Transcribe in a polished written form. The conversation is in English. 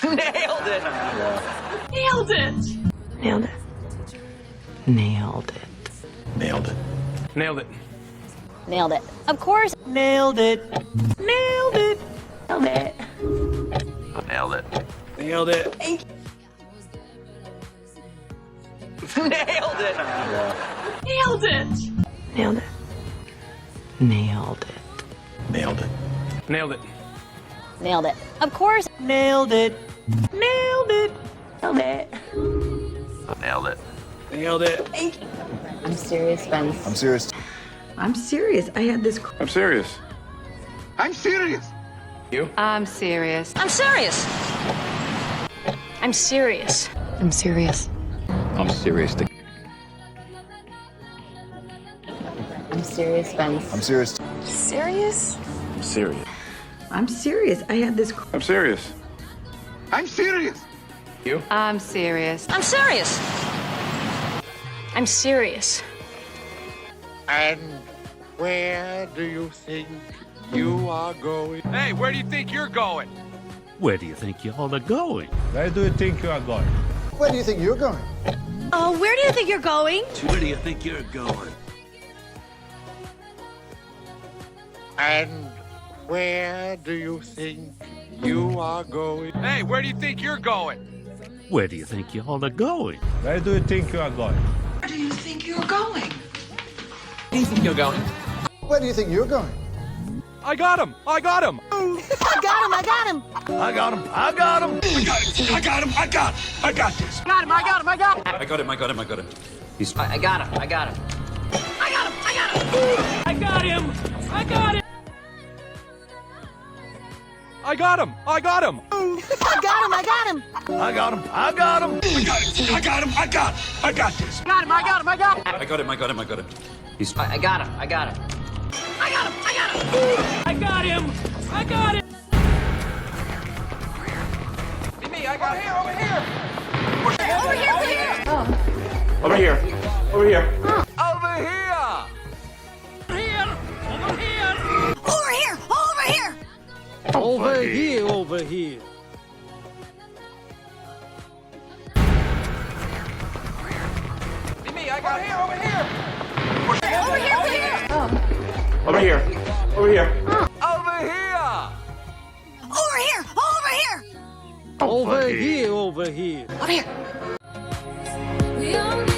Nailed it! Nailed it! Nailed it. Nailed it. Nailed it. Nailed it. Nailed it. Of course. Nailed it. Nailed it. Nailed it. Nailed it. Nailed it. Nailed it! Nailed it! Nailed it. Nailed it. Nailed it. Nailed it. Nailed it. Of course. Nailed it. Nailed it. Nailed it. Nailed it. Nailed it. I'm serious, Spence. I'm serious. I'm serious. I had this. I'm serious. I'm serious. I'm serious. I'm serious. I'm serious. I'm serious. I'm serious. I'm serious, Spence. I'm serious. Serious? I'm serious. I'm serious. I had this. I'm serious. I'm serious. I'm serious. I'm serious. I'm serious. And where do you think you are going? Hey, where do you think you're going? Where do you think you all are going? Where do you think you are going? Where do you think you're going? Oh, where do you think you're going? Where do you think you're going? And where do you think you are going? Hey, where do you think you're going? Where do you think you all are going? Where do you think you are going? Where do you think you're going? Where do you think you're going? Where do you think you're going? I got him! I got him! I got him! I got him! I got him. I got him. I got this! I got him! I got him! I got him! I got him. I got him. I got him. I got him! I got him! I got him! I got him! I got him! I got him! I got him! I got him! I got him! I got him! I got him. I got him. I got this! I got him! I got him! I got him! I got him. I got him. I got him. I got him! I got him! I got him! I got him! I got him! I got him! Me, I got him! Over here! Over here! Over here! Over here! Over here! Over here! Over here! Over here! Over here! Over here. Over here. Me, I got him! Over here! Over here! Over here! Over here! Over here! Over here! Over here! Over here! Over here. Over here. Over here! We all